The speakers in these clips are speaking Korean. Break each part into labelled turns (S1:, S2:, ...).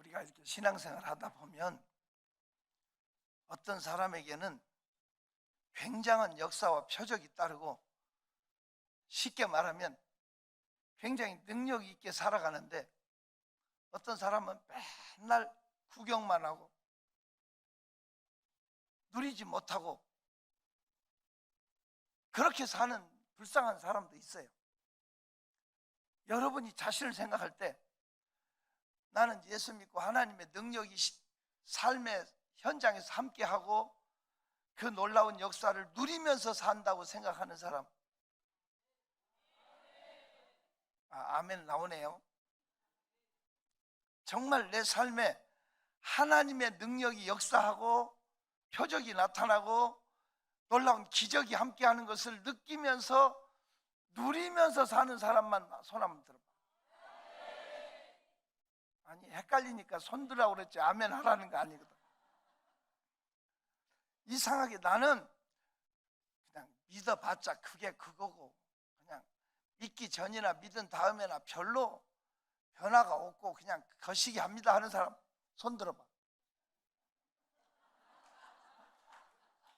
S1: 우리가 이렇게 신앙생활 하다 보면 어떤 사람에게는 굉장한 역사와 표적이 따르고, 쉽게 말하면 굉장히 능력 있게 살아가는데, 어떤 사람은 맨날 구경만 하고 누리지 못하고 그렇게 사는 불쌍한 사람도 있어요. 여러분이 자신을 생각할 때 나는 예수 믿고 하나님의 능력이 삶의 현장에서 함께하고 그 놀라운 역사를 누리면서 산다고 생각하는 사람, 아멘 나오네요. 정말 내 삶에 하나님의 능력이 역사하고 표적이 나타나고 놀라운 기적이 함께하는 것을 느끼면서 누리면서 사는 사람만 손 한번 들어봐. 아니, 헷갈리니까 손 들라고 그랬지 아멘 하라는 거 아니거든. 이상하게 나는 그냥 믿어봤자 그게 그거고, 그냥 믿기 전이나 믿은 다음에나 별로 변화가 없고 그냥 거시기 합니다 하는 사람 손 들어봐.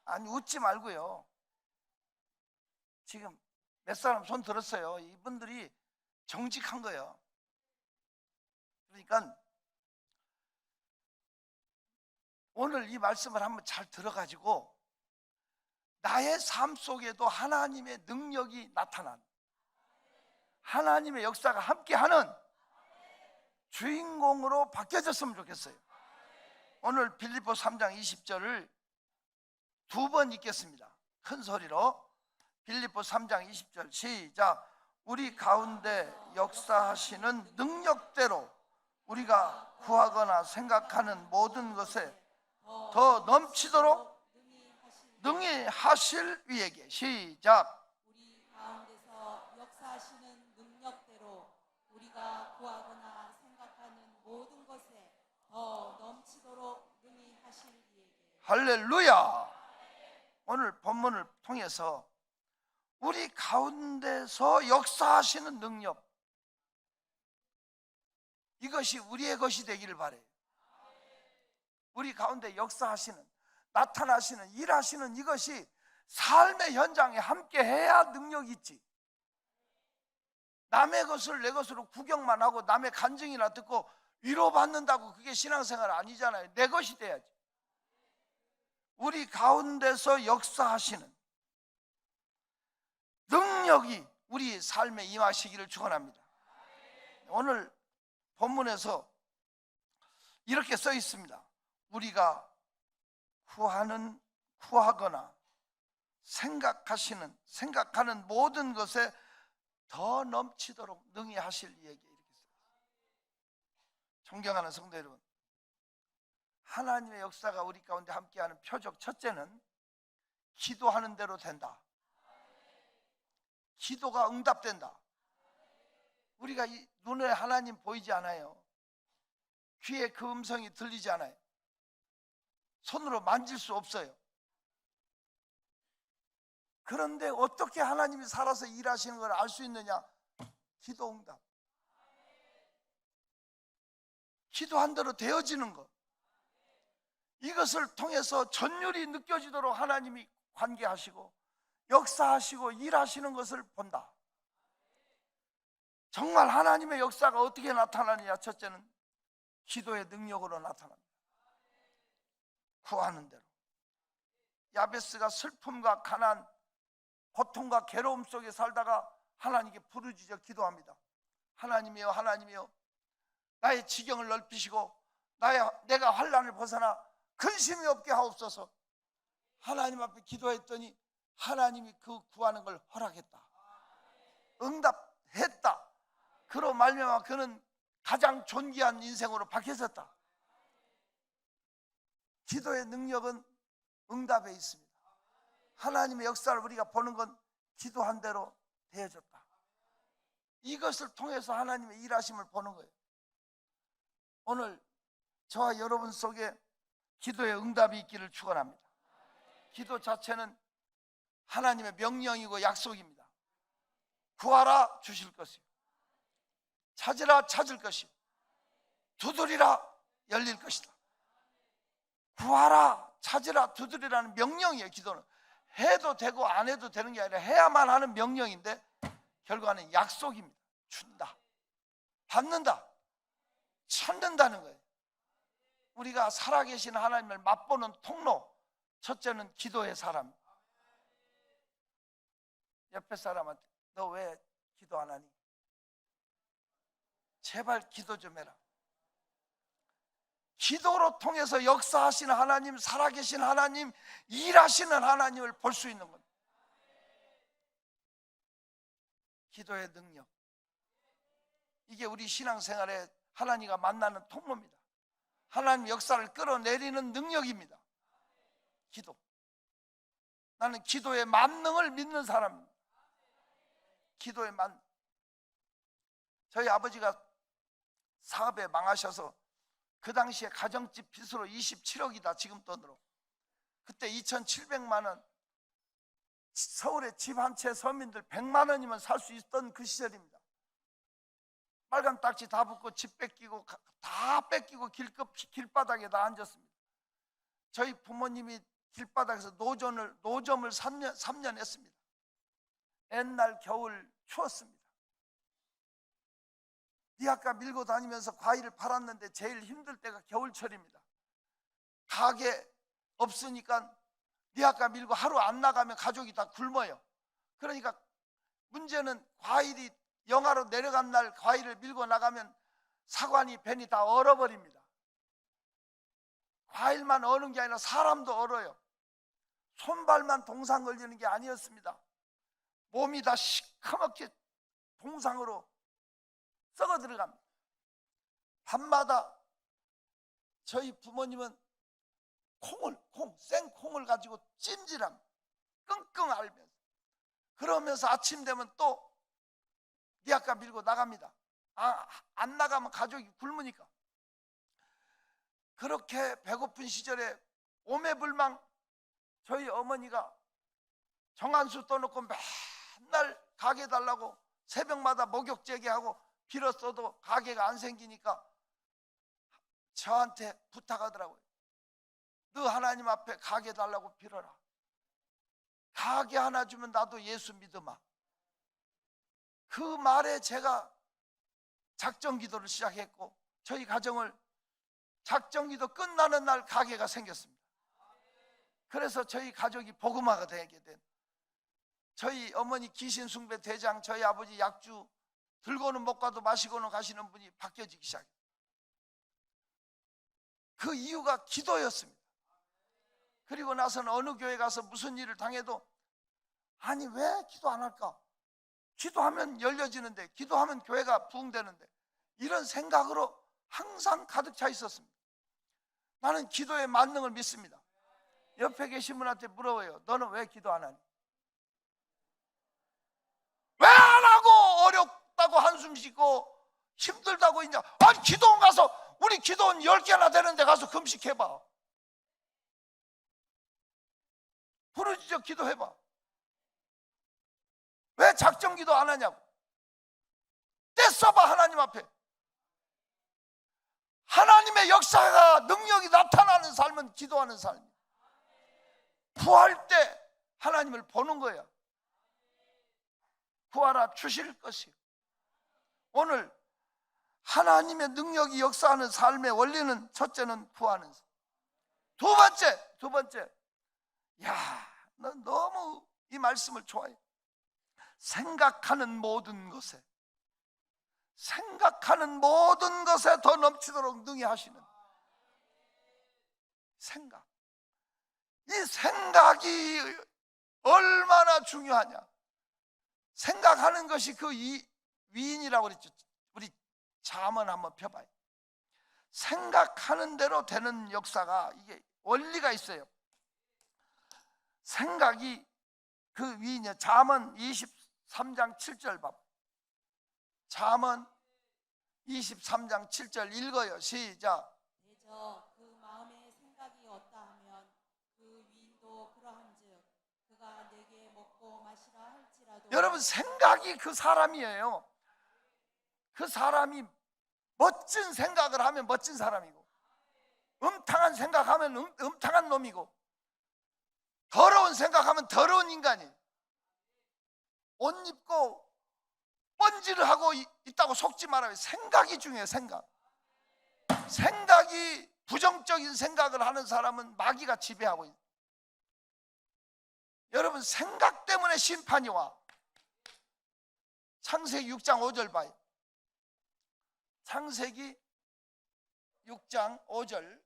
S1: 아니, 웃지 말고요. 지금 몇 사람 손 들었어요. 이분들이 정직한 거예요. 그러니까 오늘 이 말씀을 한번 잘 들어가지고 나의 삶 속에도 하나님의 능력이 나타나는, 하나님의 역사가 함께하는 주인공으로 바뀌어졌으면 좋겠어요. 오늘 빌립보 3장 20절을 두 번 읽겠습니다. 큰 소리로. 빌립보 3장 20절 시작. 우리 가운데 역사하시는 능력대로 우리가 구하거나 생각하는 모든 것에 더 넘치도록 능히 하실 위에게. 시작.
S2: 우리 가운데서 역사하시는 능력대로 우리가 구하거나 생각하는 모든 것에 더 넘치도록 능히 하실 위에게.
S1: 할렐루야. 오늘 본문을 통해서 우리 가운데서 역사하시는 능력, 이것이 우리의 것이 되기를 바라요. 우리 가운데 역사하시는, 나타나시는, 일하시는 이것이 삶의 현장에 함께 해야 능력이 있지. 남의 것을 내 것으로 구경만 하고 남의 간증이나 듣고 위로받는다고 그게 신앙생활 아니잖아요. 내 것이 돼야지. 우리 가운데서 역사하시는 능력이 우리 삶에 임하시기를 축원합니다. 오늘 본문에서 이렇게 써 있습니다. 우리가 구하거나 생각하는 모든 것에 더 넘치도록 능히 하실 이에게. 이렇게 써요. 존경하는 성도 여러분, 하나님의 역사가 우리 가운데 함께하는 표적 첫째는 기도하는 대로 된다. 기도가 응답된다. 우리가 이 눈에 하나님 보이지 않아요. 귀에 그 음성이 들리지 않아요. 손으로 만질 수 없어요. 그런데 어떻게 하나님이 살아서 일하시는 걸 알 수 있느냐? 기도 응답. 기도한 대로 되어지는 것, 이것을 통해서 전율이 느껴지도록 하나님이 관계하시고 역사하시고 일하시는 것을 본다. 정말 하나님의 역사가 어떻게 나타나느냐? 첫째는 기도의 능력으로 나타납니다. 구하는 대로. 야베스가 슬픔과 가난, 고통과 괴로움 속에 살다가 하나님께 부르짖어 기도합니다. 하나님이여, 하나님이여, 나의 지경을 넓히시고 내가 환난을 벗어나 근심이 없게 하옵소서. 하나님 앞에 기도했더니 하나님이 그 구하는 걸 허락했다. 응답했다. 그로 말미암아 그는 가장 존귀한 인생으로 바뀌어졌다. 기도의 능력은 응답에 있습니다. 하나님의 역사를 우리가 보는 건 기도한 대로 되어졌다. 이것을 통해서 하나님의 일하심을 보는 거예요. 오늘 저와 여러분 속에 기도의 응답이 있기를 축원합니다. 기도 자체는 하나님의 명령이고 약속입니다. 구하라 주실 것이요, 찾으라 찾을 것이요, 두드리라 열릴 것이다. 구하라, 찾으라, 두드리라는 명령이에요. 기도는 해도 되고 안 해도 되는 게 아니라 해야만 하는 명령인데 결과는 약속입니다. 준다, 받는다, 찾는다는 거예요. 우리가 살아계신 하나님을 맛보는 통로, 첫째는 기도의 사람. 옆에 사람한테 너 왜 기도 안 하니? 제발 기도 좀 해라. 기도로 통해서 역사하시는 하나님, 살아계신 하나님, 일하시는 하나님을 볼 수 있는 겁니다. 기도의 능력, 이게 우리 신앙생활에 하나님과 만나는 통로입니다. 하나님 역사를 끌어내리는 능력입니다. 기도. 나는 기도의 만능을 믿는 사람입니다. 기도의 만. 저희 아버지가 사업에 망하셔서 그 당시에 가정집 빚으로 27억이다 지금 돈으로. 그때 2,700만 원, 서울에 집 한 채 서민들 100만 원이면 살 수 있던 그 시절입니다. 빨간 딱지 다 붙고 집 뺏기고 다 뺏기고 길바닥에 다 앉았습니다. 저희 부모님이 길바닥에서 노점을 3년 했습니다. 옛날 겨울 추웠습니다. 니아까 밀고 다니면서 과일을 팔았는데 제일 힘들 때가 겨울철입니다. 가게 없으니까 니아까 밀고 하루 안 나가면 가족이 다 굶어요. 그러니까 문제는 과일이 영하로 내려간 날 과일을 밀고 나가면 사관이 벤이 다 얼어버립니다. 과일만 얼은 게 아니라 사람도 얼어요. 손발만 동상 걸리는 게 아니었습니다. 몸이 다 시커멓게 동상으로 썩어 들어갑니다. 밤마다 저희 부모님은 생콩을 가지고 찜질합니다. 끙끙 앓면서. 그러면서 아침 되면 또 니아까 밀고 나갑니다. 안 나가면 가족이 굶으니까. 그렇게 배고픈 시절에 오매불망 저희 어머니가 정한수 떠놓고 맨날 가게 달라고 새벽마다 목욕 재개하고 빌었어도 가게가 안 생기니까 저한테 부탁하더라고요. 너 하나님 앞에 가게 달라고 빌어라. 가게 하나 주면 나도 예수 믿으마. 그 말에 제가 작정 기도를 시작했고 저희 가정을 작정 기도 끝나는 날 가게가 생겼습니다. 그래서 저희 가족이 복음화가 되게 된, 저희 어머니 귀신 숭배 대장, 저희 아버지 약주, 들고는 못 가도 마시고는 가시는 분이 바뀌어지기 시작했어요. 그 이유가 기도였습니다. 그리고 나서는 어느 교회 가서 무슨 일을 당해도 아니 왜 기도 안 할까? 기도하면 열려지는데, 기도하면 교회가 부흥되는데, 이런 생각으로 항상 가득 차 있었습니다. 나는 기도의 만능을 믿습니다. 옆에 계신 분한테 물어봐요. 너는 왜 기도 안 하니? 왜 안 하고 어렵다고 한숨 쉬고 힘들다고 있냐? 아니 기도원 가서, 우리 기도원 10개나 되는데 가서 금식해봐. 부르짖어 기도해봐. 왜 작정 기도 안 하냐고. 떼써봐. 하나님 앞에 하나님의 역사가, 능력이 나타나는 삶은 기도하는 삶이에요. 구할 때 하나님을 보는 거야. 구하라 주실 것이요. 오늘 하나님의 능력이 역사하는 삶의 원리는, 첫째는 구하는 삶. 두 번째, 야, 난 너무 이 말씀을 좋아해. 생각하는 모든 것에 더 넘치도록 능히 하시는 생각. 이 생각이 얼마나 중요하냐. 생각하는 것이 그 위인이라고 그랬죠. 우리 잠언 한번 펴봐요. 생각하는 대로 되는 역사가, 이게 원리가 있어요. 생각이 그 위인이야. 잠언 23장 7절 봐. 잠언 23장 7절 읽어요. 시작.
S2: 대저 그 마음에 생각이 없다 하면 그 위인도 그러한즉 그가 내게 먹고 마시라 할지라도.
S1: 여러분, 생각이 그 사람이에요. 그 사람이 멋진 생각을 하면 멋진 사람이고, 음탕한 생각하면 음탕한 놈이고, 더러운 생각하면 더러운 인간이에요. 옷 입고 번지를 하고 있다고 속지 말아요. 생각이 중요해요. 생각이 부정적인 생각을 하는 사람은 마귀가 지배하고 있어요. 여러분, 생각 때문에 심판이 와. 창세기 6장 5절 봐요. 창세기 6장 5절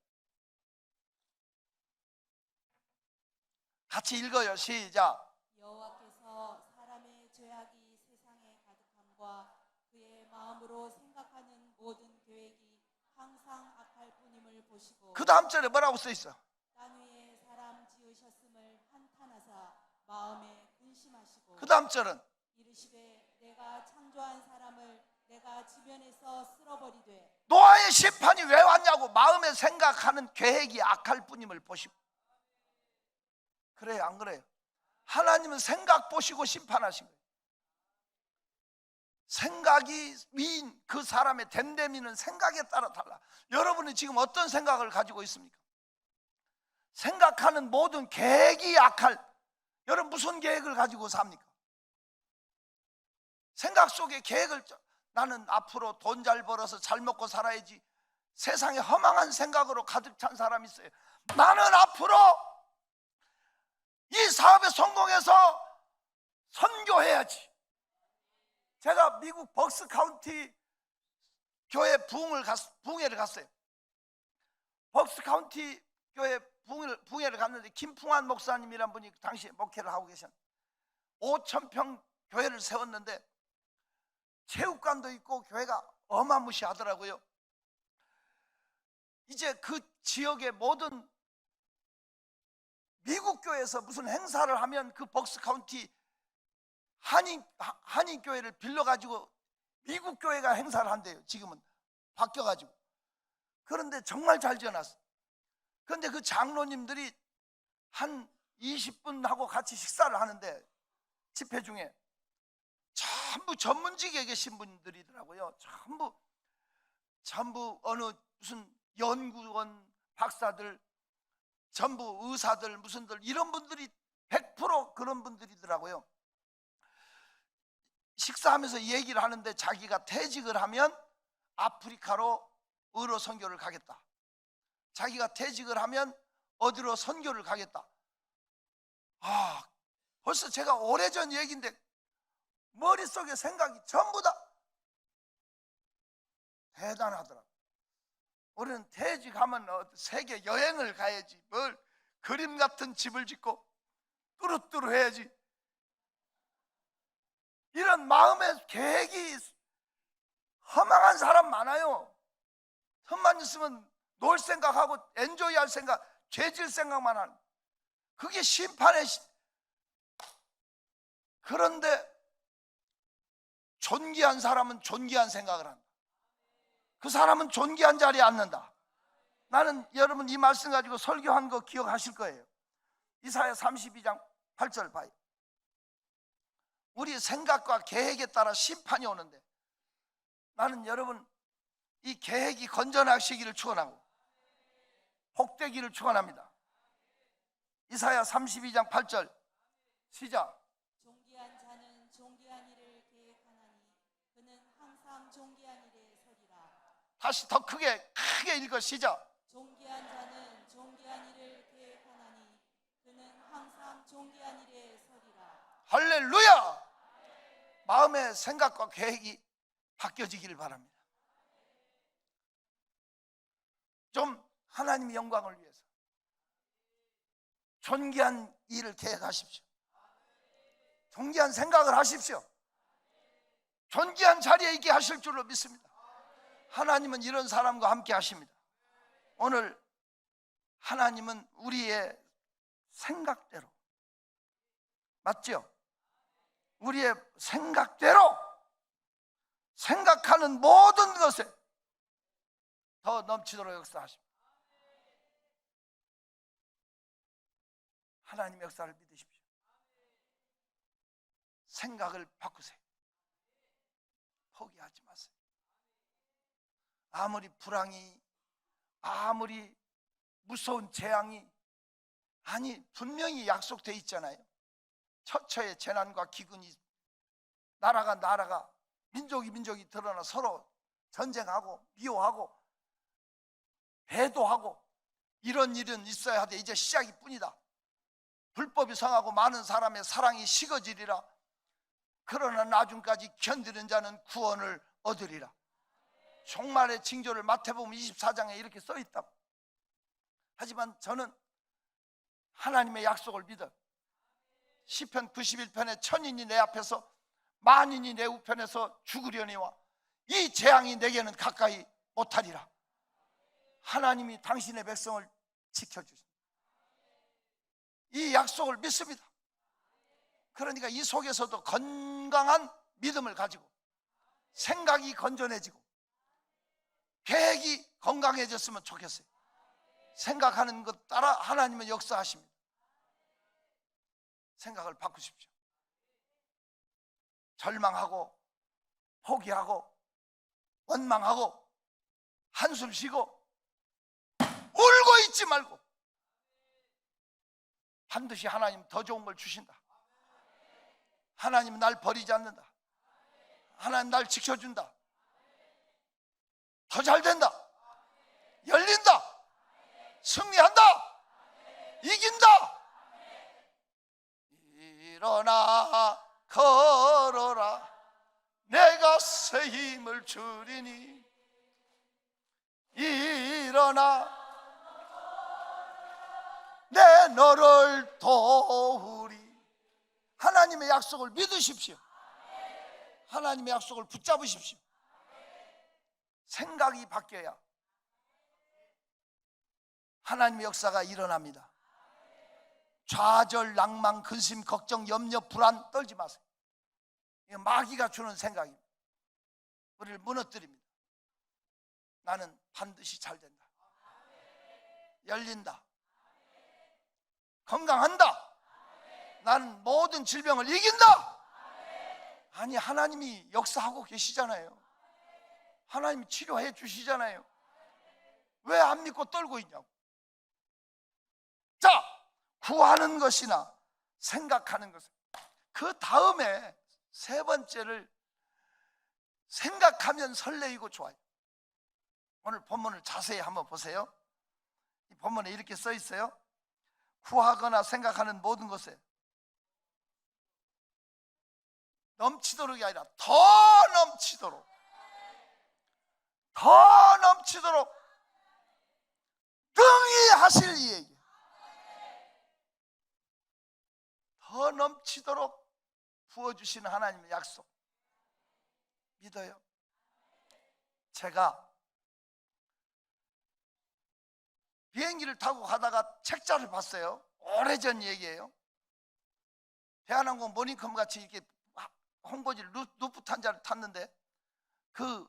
S1: 같이 읽어요. 시작.
S2: 여호와께서 사람의 죄악이 세상에 가득함과 그의 마음으로 생각하는 모든 계획이 항상 악할 뿐임을 보시고,
S1: 그 다음 절에 뭐라고 써 있어?
S2: 땅 위에 사람 지으셨음을 한탄하사 마음에 근심하시고,
S1: 그 다음 절은
S2: 이르시되 내가 창조한 사람을 내가 지면에서 쓸어버리되.
S1: 노아의 심판이 왜 왔냐고, 마음에 생각하는 계획이 악할 뿐임을 보시고. 그래요, 안 그래요? 하나님은 생각 보시고 심판하신 거예요. 생각이 위인 그 사람의 됨됨이는 생각에 따라 달라. 여러분이 지금 어떤 생각을 가지고 있습니까? 생각하는 모든 계획이 악할. 여러분 무슨 계획을 가지고 삽니까? 생각 속에 계획을, 나는 앞으로 돈 잘 벌어서 잘 먹고 살아야지. 세상에 허망한 생각으로 가득 찬 사람이 있어요. 나는 앞으로 이 사업에 성공해서 선교해야지. 제가 미국 벅스 카운티 교회 부흥회를 갔어요. 벅스 카운티 교회 부흥회를 갔는데 김풍환 목사님이란 분이 당시에 목회를 하고 계셨는데 5,000평 교회를 세웠는데 체육관도 있고 교회가 어마무시하더라고요. 이제 그 지역의 모든 미국 교회에서 무슨 행사를 하면 그 벅스 카운티 한인 교회를 빌려가지고 미국 교회가 행사를 한대요. 지금은 바뀌어가지고. 그런데 정말 잘 지어놨어. 그런데 그 장로님들이 한 20분하고 같이 식사를 하는데 집회 중에 전부 전문직에 계신 분들이더라고요. 전부 어느 무슨 연구원 박사들, 전부 의사들, 무슨들, 이런 분들이 100% 그런 분들이더라고요. 식사하면서 얘기를 하는데 자기가 퇴직을 하면 아프리카로 의료 선교를 가겠다. 자기가 퇴직을 하면 어디로 선교를 가겠다. 벌써 제가 오래전 얘기인데 머릿속에 생각이 전부 다 대단하더라고요. 우리는 퇴직하면 세계 여행을 가야지, 뭘 그림 같은 집을 짓고 뚜루뚜루 해야지. 이런 마음의 계획이 허망한 사람 많아요. 틈만 있으면 놀 생각하고 엔조이할 생각, 죄질 생각만 하는, 그게 심판의 그런데 존귀한 사람은 존귀한 생각을 한다. 그 사람은 존귀한 자리에 앉는다. 나는 여러분 이 말씀 가지고 설교한 거 기억하실 거예요. 이사야 32장 8절 봐요. 우리 생각과 계획에 따라 심판이 오는데 나는 여러분 이 계획이 건전하시기를 축원하고 복되기를 축원합니다. 이사야 32장 8절 시작.
S2: 존귀한 자는 존귀한 일을 계획하나니 그는 항상 존귀한 일에 서리라.
S1: 다시 더 크게 읽어. 시작.
S2: 존귀한 자는 존귀한 일을 계획하나니 그는 항상 존귀한 일에 서리라.
S1: 할렐루야. 마음의 생각과 계획이 바뀌어지기를 바랍니다. 좀 하나님의 영광을 위해서 존귀한 일을 계획하십시오. 존귀한 생각을 하십시오. 존귀한 자리에 있게 하실 줄로 믿습니다. 하나님은 이런 사람과 함께 하십니다. 오늘 하나님은 우리의 생각대로, 맞죠? 우리의 생각대로 생각하는 모든 것에 더 넘치도록 역사하십니다. 하나님의 역사를 믿으십시오. 생각을 바꾸세요. 포기하지 마세요. 아무리 불황이, 아무리 무서운 재앙이, 아니 분명히 약속돼 있잖아요. 처처의 재난과 기근이, 나라가 민족이 드러나 서로 전쟁하고 미워하고 배도하고 이런 일은 있어야 하되 이제 시작이 뿐이다. 불법이 성하고 많은 사람의 사랑이 식어지리라. 그러나 나중까지 견디는 자는 구원을 얻으리라. 종말의 징조를 마태복음 24장에 이렇게 써 있다. 하지만 저는 하나님의 약속을 믿어요. 시편 91편에 천인이 내 앞에서 만인이 내 우편에서 죽으려니와 이 재앙이 내게는 가까이 못하리라. 하나님이 당신의 백성을 지켜주십니다. 이 약속을 믿습니다. 그러니까 이 속에서도 건강한 믿음을 가지고 생각이 건전해지고 계획이 건강해졌으면 좋겠어요. 생각하는 것 따라 하나님은 역사하십니다. 생각을 바꾸십시오. 절망하고 포기하고 원망하고 한숨 쉬고 울고 있지 말고 반드시 하나님 더 좋은 걸 주신다. 하나님은 날 버리지 않는다. 하나님 날 지켜준다. 더 잘 된다. 열린다. 승리한다. 이긴다. 일어나 걸어라. 내가 새 힘을 주리니. 일어나 내 너를 도우리. 하나님의 약속을 믿으십시오. 하나님의 약속을 붙잡으십시오. 생각이 바뀌어야 하나님의 역사가 일어납니다. 좌절, 낭만, 근심, 걱정, 염려, 불안 떨지 마세요. 이거 마귀가 주는 생각입니다. 우리를 무너뜨립니다. 나는 반드시 잘 된다. 열린다. 건강한다. 나는 모든 질병을 이긴다. 아니, 하나님이 역사하고 계시잖아요. 하나님이 치료해 주시잖아요. 왜 안 믿고 떨고 있냐고. 자, 구하는 것이나 생각하는 것은, 그 다음에 세 번째를 생각하면 설레이고 좋아요. 오늘 본문을 자세히 한번 보세요. 이 본문에 이렇게 써 있어요. 구하거나 생각하는 모든 것에 넘치도록이 아니라 더 넘치도록, 더 넘치도록 능히 하실 이에게, 더 넘치도록 부어주시는 하나님의 약속 믿어요. 제가 비행기를 타고 가다가 책자를 봤어요. 오래전 얘기예요. 대한항공 모닝컴 같이 이렇게 홍보지를 루프탄자를 탔는데 그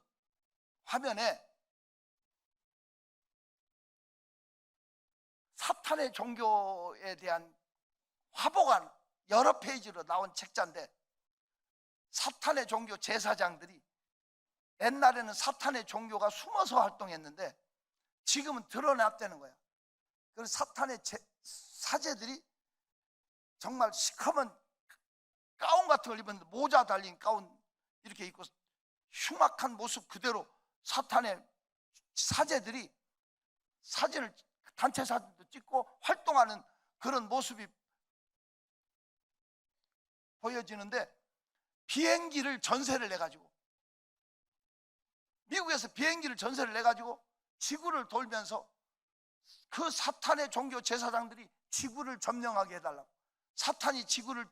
S1: 화면에 사탄의 종교에 대한 화보가 여러 페이지로 나온 책자인데, 사탄의 종교 제사장들이 옛날에는 사탄의 종교가 숨어서 활동했는데 지금은 드러났다는 거야. 그래서 사탄의 사제들이 정말 시커먼 가운 같은 걸 입었는데, 모자 달린 가운 이렇게 입고 흉악한 모습 그대로 사탄의 사제들이 사진을, 단체 사진도 찍고 활동하는 그런 모습이 보여지는데, 비행기를 전세를 내가지고, 미국에서 비행기를 전세를 내가지고 지구를 돌면서 그 사탄의 종교 제사장들이 지구를 점령하게 해달라고, 사탄이 지구를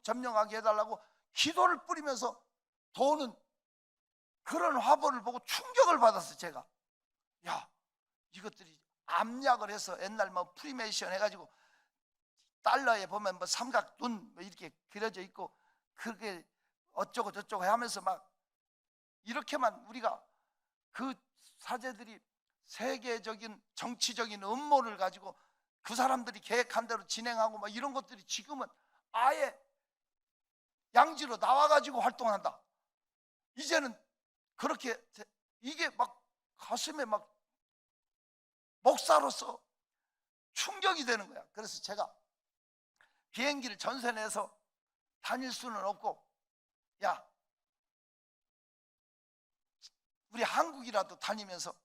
S1: 점령하게 해달라고 기도를 뿌리면서 도는 그런 화보를 보고 충격을 받았어요. 제가, 야, 이것들이 암약을 해서 옛날 뭐 프리메이션 해가지고 달러에 보면 뭐 삼각 눈 뭐 이렇게 그려져 있고 그게 어쩌고 저쩌고 하면서 막 이렇게만, 우리가 그 사제들이 세계적인 정치적인 음모를 가지고 그 사람들이 계획한 대로 진행하고 막 이런 것들이 지금은 아예 양지로 나와가지고 활동한다. 이제는 그렇게, 이게 막 가슴에 막 목사로서 충격이 되는 거야. 그래서 제가 비행기를 전세 내서 다닐 수는 없고, 야, 우리 한국이라도 다니면서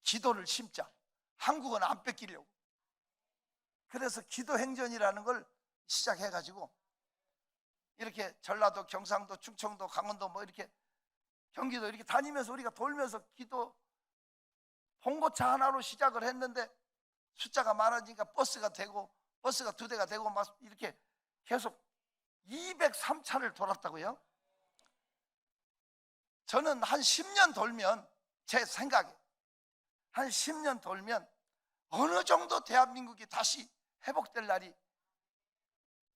S1: 기도를 심자. 한국은 안 뺏기려고. 그래서 기도 행전이라는 걸 시작해가지고 이렇게 전라도, 경상도, 충청도, 강원도 뭐 이렇게 경기도 이렇게 다니면서 우리가 돌면서 기도 봉고차 하나로 시작을 했는데 숫자가 많아지니까 버스가 되고 버스가 2대가 되고 막 이렇게 계속 203차를 돌았다고요. 저는 한 10년 돌면, 제 생각에 한 10년 돌면 어느 정도 대한민국이 다시 회복될 날이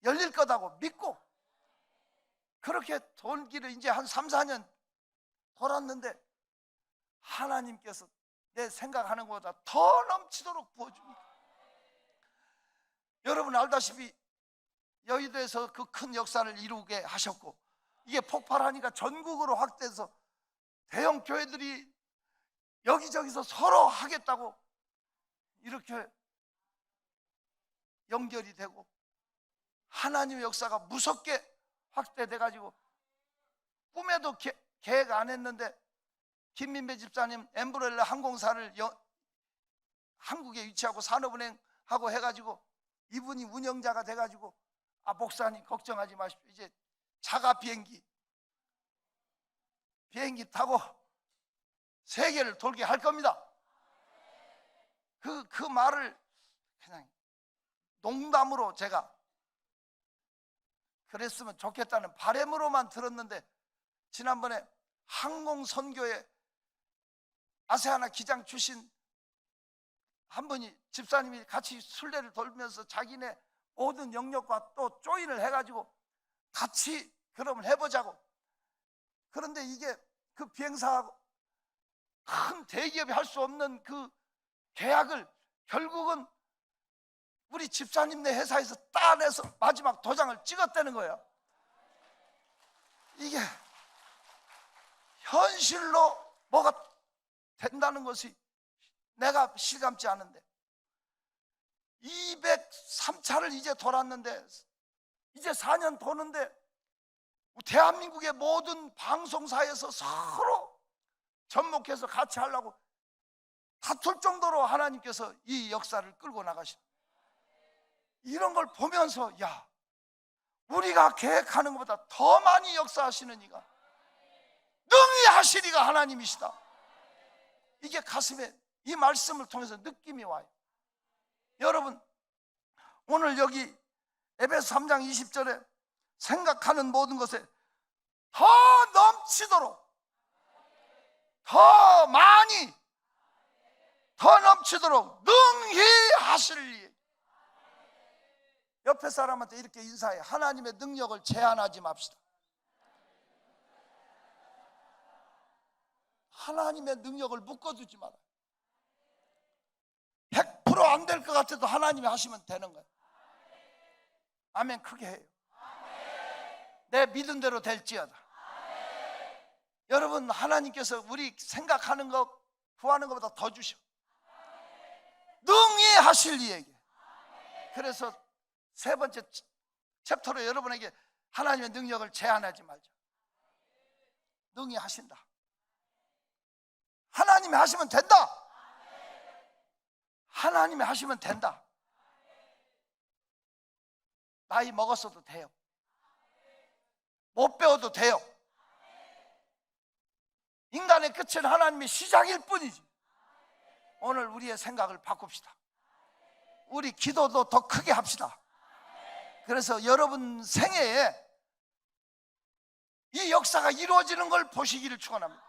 S1: 열릴 거다고 믿고 그렇게 돌기를 이제 한 3, 4년 돌았는데 하나님께서 내 생각하는 것보다 더 넘치도록 부어줍니다. 여러분 알다시피 여의도에서 그 큰 역사를 이루게 하셨고 이게 폭발하니까 전국으로 확대해서 대형 교회들이 여기저기서 서로 하겠다고 이렇게 연결이 되고 하나님의 역사가 무섭게 확대돼 가지고 꿈에도 계획 안 했는데 김민배 집사님 엠브렐라 항공사를 한국에 위치하고 산업은행하고 해가지고 이분이 운영자가 돼가지고 목사님 걱정하지 마십시오. 이제 자가 비행기 타고 세계를 돌게 할 겁니다. 그 말을 그냥 농담으로 제가 그랬으면 좋겠다는 바람으로만 들었는데 지난번에 항공선교에 아세아나 기장 출신 한 분이 집사님이 같이 순례를 돌면서 자기네 모든 영역과 또 조인을 해가지고 같이 그러면 해보자고. 그런데 이게 그 비행사하고 큰 대기업이 할 수 없는 그 계약을 결국은 우리 집사님네 회사에서 따내서 마지막 도장을 찍었다는 거예요. 이게 현실로 뭐가 된다는 것이 내가 실감치 않은데 203차를 이제 돌았는데 이제 4년 도는데 대한민국의 모든 방송사에서 서로 접목해서 같이 하려고 다툴 정도로 하나님께서 이 역사를 끌고 나가시는 이런 걸 보면서 야, 우리가 계획하는 것보다 더 많이 역사하시는 이가 능히 하시리가 하나님이시다. 이게 가슴에 이 말씀을 통해서 느낌이 와요. 여러분 오늘 여기 에베소 3장 20절에 생각하는 모든 것에 더 넘치도록 더 많이 더 넘치도록 능히 하시리. 옆에 사람한테 이렇게 인사해. 하나님의 능력을 제한하지 맙시다. 하나님의 능력을 묶어두지 마라. 100% 안 될 것 같아도 하나님이 하시면 되는 거예요. 아멘. 크게 해요. 내 믿은 대로 될지어다. 여러분 하나님께서 우리 생각하는 것 구하는 것보다 더 주셔. 능히 하실 이에게. 그래서 세 번째 챕터로 여러분에게 하나님의 능력을 제한하지 말자. 능히 하신다. 하나님이 하시면 된다. 하나님이 하시면 된다. 나이 먹었어도 돼요. 못 배워도 돼요. 인간의 끝은 하나님의 시작일 뿐이지. 오늘 우리의 생각을 바꿉시다. 우리 기도도 더 크게 합시다. 그래서 여러분 생애에 이 역사가 이루어지는 걸 보시기를 축원합니다.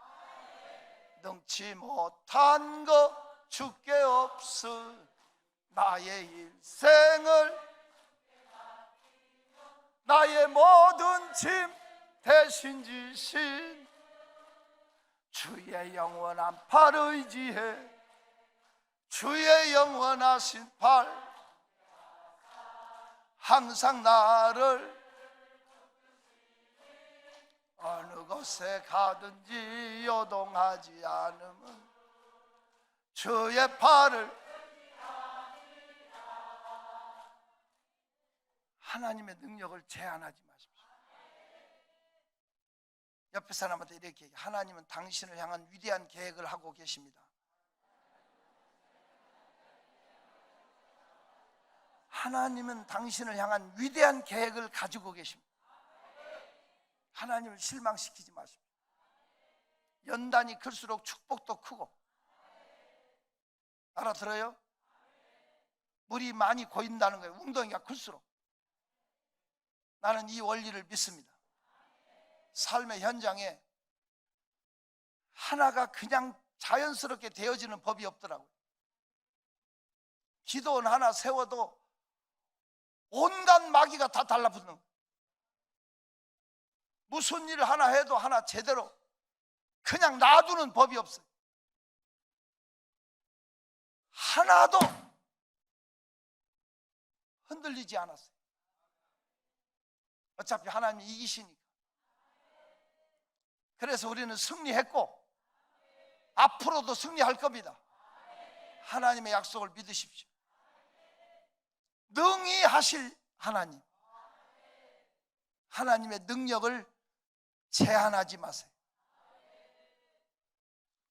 S1: 능치 못한 것 주께 없으 나의 일생을 나의 모든 짐 대신 지신 주의 영원한 팔 의지해 주의 영원하신 팔 항상 나를 어느 곳에 가든지 요동하지 않으면 주의 팔을 하나님의 능력을 제한하지 마십시오. 옆에 사람한테 이렇게 얘기해. 하나님은 당신을 향한 위대한 계획을 하고 계십니다. 하나님은 당신을 향한 위대한 계획을 가지고 계십니다. 하나님을 실망시키지 마십시오. 연단이 클수록 축복도 크고, 알아들어요? 물이 많이 고인다는 거예요. 웅덩이가 클수록. 나는 이 원리를 믿습니다. 삶의 현장에 하나가 그냥 자연스럽게 되어지는 법이 없더라고요. 기도원 하나 세워도 온갖 마귀가 다 달라붙는 거예요. 무슨 일을 하나 해도 하나 제대로 그냥 놔두는 법이 없어요. 하나도 흔들리지 않았어요. 어차피 하나님이 이기시니까. 그래서 우리는 승리했고 앞으로도 승리할 겁니다. 하나님의 약속을 믿으십시오. 능히 하실 하나님, 하나님의 능력을 제한하지 마세요.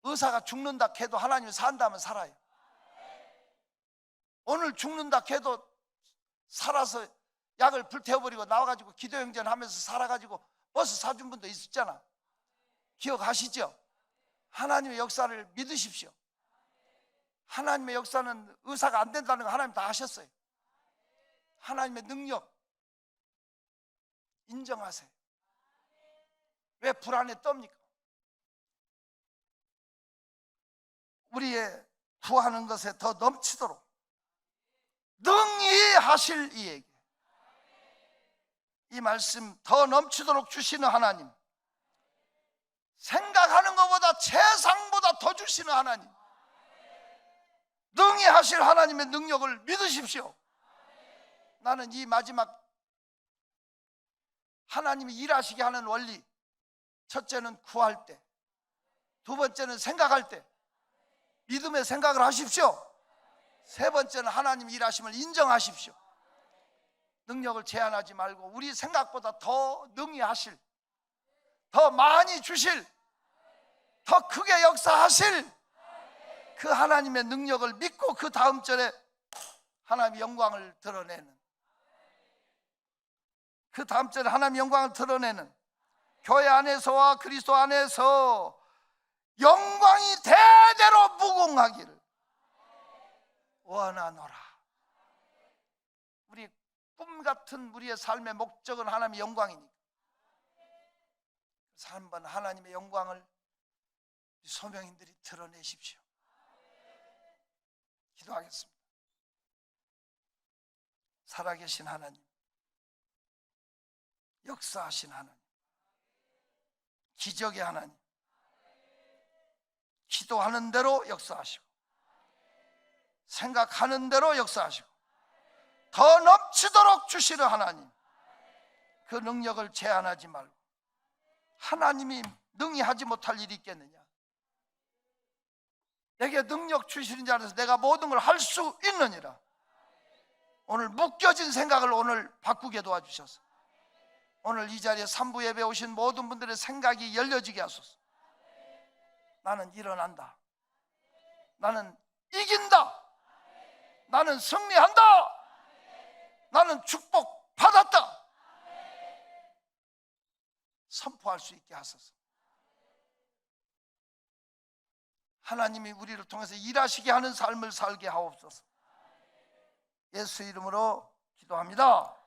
S1: 의사가 죽는다 해도 하나님이 산다면 살아요. 오늘 죽는다 해도 살아서 약을 불태워버리고 나와가지고 기도행전하면서 살아가지고 버스 사준 분도 있었잖아. 기억하시죠? 하나님의 역사를 믿으십시오. 하나님의 역사는 의사가 안 된다는 거 하나님 다 하셨어요. 하나님의 능력 인정하세요. 왜 불안에 떱니까? 우리의 구하는 것에 더 넘치도록 능히 하실 이에게 이 말씀 더 넘치도록 주시는 하나님, 생각하는 것보다 세상보다 더 주시는 하나님, 능히 하실 하나님의 능력을 믿으십시오. 나는 이 마지막 하나님이 일하시게 하는 원리, 첫째는 구할 때, 두 번째는 생각할 때 믿음의 생각을 하십시오. 세 번째는 하나님 일하심을 인정하십시오. 능력을 제한하지 말고 우리 생각보다 더 능히 하실, 더 많이 주실, 더 크게 역사하실 그 하나님의 능력을 믿고 그 다음 절에 하나님의 영광을 드러내는, 그 다음 절에 하나님의 영광을 드러내는 교회 안에서와 그리스도 안에서 영광이 대대로 무궁하기를 원하노라. 우리 꿈 같은 우리의 삶의 목적은 하나님의 영광이니까. 그래서 한번 하나님의 영광을 소명인들이 드러내십시오. 기도하겠습니다. 살아계신 하나님, 역사하신 하나님, 기적의 하나님, 기도하는 대로 역사하시고 생각하는 대로 역사하시고 더 넘치도록 주시는 하나님, 그 능력을 제한하지 말고 하나님이 능히 하지 못할 일이 있겠느냐. 내게 능력 주시는 자 안에서 내가 모든 걸 할 수 있느니라. 오늘 묶여진 생각을 오늘 바꾸게 도와주셔서 오늘 이 자리에 3부 예배 오신 모든 분들의 생각이 열려지게 하소서. 나는 일어난다, 나는 이긴다, 나는 승리한다, 나는 축복 받았다 선포할 수 있게 하소서. 하나님이 우리를 통해서 일하시게 하는 삶을 살게 하옵소서. 예수 이름으로 기도합니다.